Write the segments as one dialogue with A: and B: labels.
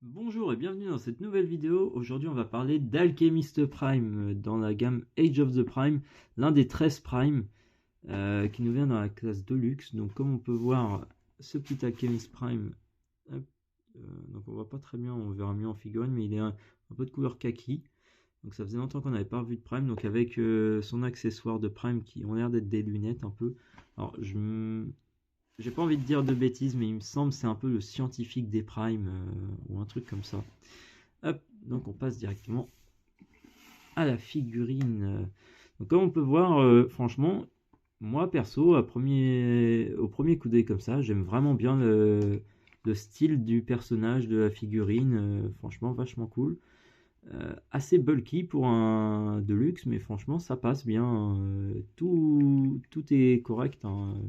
A: Bonjour et bienvenue dans cette nouvelle vidéo. Aujourd'hui on va parler d'Alchemist Prime dans la gamme Age of the Prime, l'un des 13 Prime qui nous vient dans la classe Deluxe. Donc comme on peut voir, ce petit Alchemist Prime, hop, donc on voit pas très bien, on verra mieux en figurine, mais il est un peu de couleur kaki. Donc ça faisait longtemps qu'on n'avait pas revu de Prime, donc avec son accessoire de Prime qui ont l'air d'être des lunettes un peu. Alors j'ai pas envie de dire de bêtises, mais il me semble que c'est un peu le scientifique des primes ou un truc comme ça. Hop, donc on passe directement à la figurine. Donc comme on peut voir, franchement, moi perso, au premier coup d'œil comme ça, j'aime vraiment bien le style du personnage de la figurine. Franchement, vachement cool. Assez bulky pour un Deluxe, mais franchement, ça passe bien. Tout est correct, hein.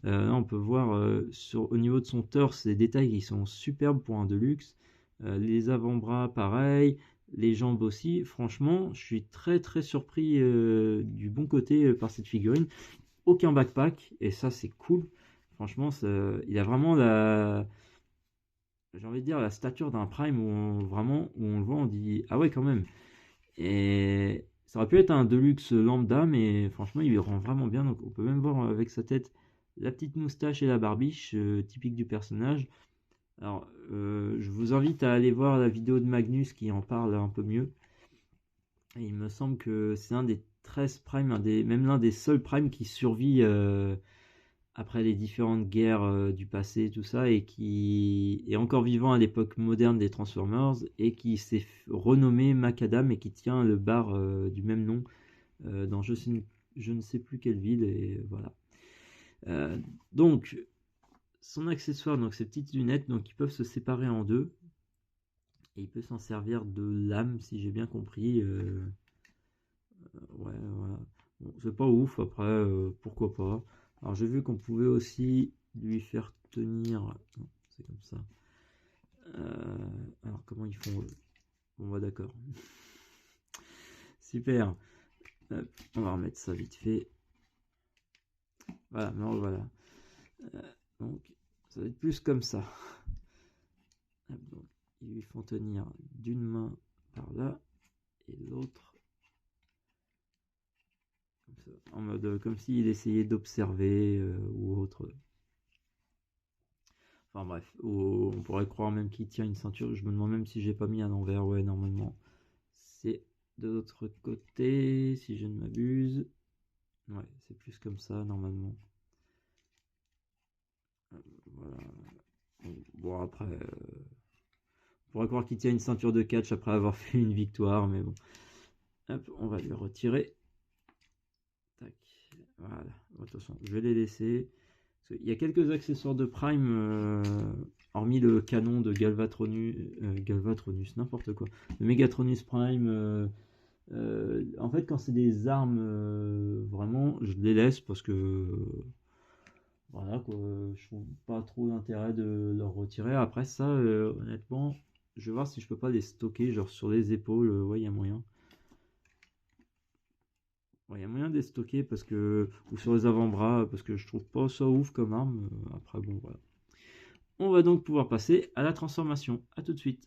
A: Là, on peut voir au niveau de son torse, les détails qui sont superbes pour un Deluxe. Les avant-bras, pareil. Les jambes aussi. Franchement, je suis très très surpris du bon côté par cette figurine. Aucun backpack, et ça c'est cool. Franchement, il a vraiment j'ai envie de dire la stature d'un Prime où on le voit, on dit ah ouais quand même. Et ça aurait pu être un Deluxe lambda, mais franchement, il rend vraiment bien. Donc, on peut même voir avec sa tête la petite moustache et la barbiche typique du personnage. Alors, je vous invite à aller voir la vidéo de Magnus qui en parle un peu mieux. Et il me semble que c'est un des 13 primes, même l'un des seuls primes qui survit après les différentes guerres du passé, tout ça, et qui est encore vivant à l'époque moderne des Transformers, et qui s'est renommé Macadam et qui tient le bar du même nom dans je ne sais plus quelle ville, et voilà. Donc, son accessoire, donc ces petites lunettes, donc ils peuvent se séparer en deux, et il peut s'en servir de lame, si j'ai bien compris. Ouais, voilà. Bon, c'est pas ouf, après, pourquoi pas. Alors j'ai vu qu'on pouvait aussi lui faire tenir. Non, c'est comme ça. Alors comment ils font eux? Bon bah d'accord. Super. Hop, on va remettre ça vite fait. Voilà, non, voilà. Donc ça va être plus comme ça. Hop, donc, ils lui font tenir d'une main par là et l'autre comme ça, en mode comme s'il essayait d'observer ou autre. Enfin bref, on pourrait croire même qu'il tient une ceinture. Je me demande même si j'ai pas mis à l'envers. Ouais, normalement, c'est de l'autre côté, si je ne m'abuse. Ouais, c'est plus comme ça, normalement. Voilà. Bon, après, on pourrait croire qu'il tient une ceinture de catch après avoir fait une victoire, mais bon. Hop, on va lui retirer. Tac. Voilà. Bon, de toute façon, je vais les laisser. Il y a quelques accessoires de Prime, hormis le canon de Galvatronus, n'importe quoi. Le Megatronus Prime. En fait, quand c'est des armes, vraiment, je les laisse parce que voilà quoi, je trouve pas trop d'intérêt de leur retirer. Après ça, honnêtement, je vais voir si je peux pas les stocker, genre sur les épaules. Ouais, il y a moyen. Ouais, il y a moyen de les stocker parce que ou sur les avant-bras parce que je trouve pas ça ouf comme arme. Après, bon, voilà. On va donc pouvoir passer à la transformation. À tout de suite.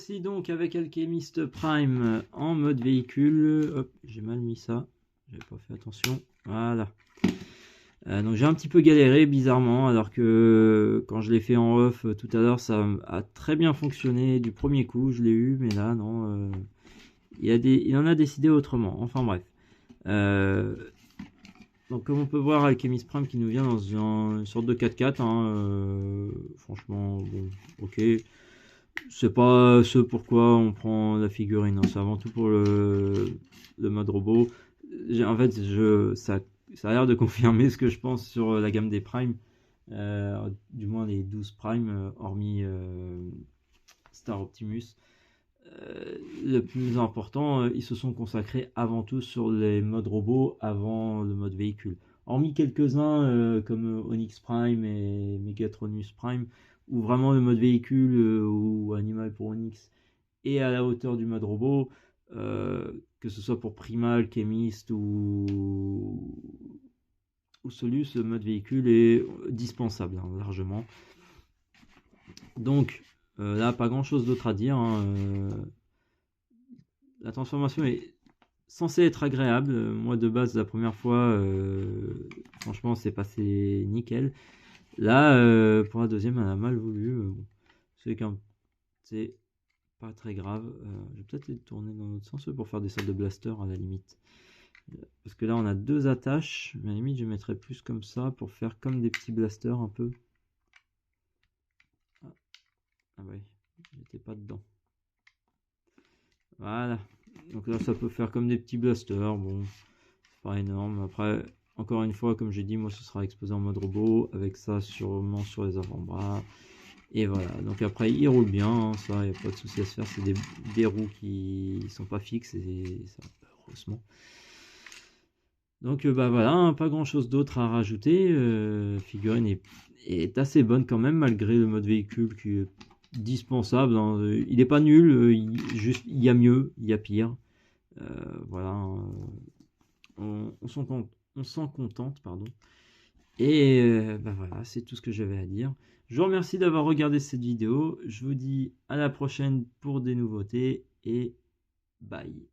A: voici donc avec Alchemist Prime en mode véhicule. Hop, j'ai mal mis ça, j'avais pas fait attention. Voilà. Donc j'ai un petit peu galéré bizarrement, alors que quand je l'ai fait en off tout à l'heure, ça a très bien fonctionné du premier coup, je l'ai eu, mais là non, il en a décidé autrement. Enfin bref. Donc comme on peut voir, Alchemist Prime qui nous vient dans une sorte de 4x4, hein, franchement, bon, ok. C'est pas ce pourquoi on prend la figurine, hein, c'est avant tout pour le mode robot. En fait, ça a l'air de confirmer ce que je pense sur la gamme des Prime, du moins les 12 Prime, hormis Star Optimus. Le plus important, ils se sont consacrés avant tout sur les modes robots avant le mode véhicule. Hormis quelques-uns comme Onyx Prime et Megatronus Prime, où vraiment le mode véhicule ou Animal pour Onyx est à la hauteur du mode robot, que ce soit pour Primal, Chemist ou Solus, le mode véhicule est dispensable, hein, largement. Donc là, pas grand chose d'autre à dire, hein. La transformation est censée être agréable. Moi, de base, la première fois, franchement, c'est passé nickel. Là, pour la deuxième, elle a mal voulu. Bon, c'est pas très grave. Je vais peut-être les tourner dans l'autre sens pour faire des sortes de blasters à la limite. Parce que là, on a deux attaches. Mais à la limite, je mettrais plus comme ça pour faire comme des petits blasters un peu. Ah ouais, j'étais pas dedans. Voilà. Donc là, ça peut faire comme des petits blasters. Bon, c'est pas énorme. Après, encore une fois, comme j'ai dit, moi, ce sera exposé en mode robot. Avec ça, sûrement sur les avant-bras. Et voilà. Donc après, il roule bien. Hein, ça, il n'y a pas de souci à se faire. C'est des roues qui sont pas fixes. Et ça, heureusement. Donc bah voilà, hein, pas grand chose d'autre à rajouter. Figurine est assez bonne quand même, malgré le mode véhicule qui est dispensable, hein. Il n'est pas nul, il y a mieux, il y a pire. Voilà, hein. On s'en contente, pardon. Et bah voilà, c'est tout ce que j'avais à dire. Je vous remercie d'avoir regardé cette vidéo. Je vous dis à la prochaine pour des nouveautés et bye.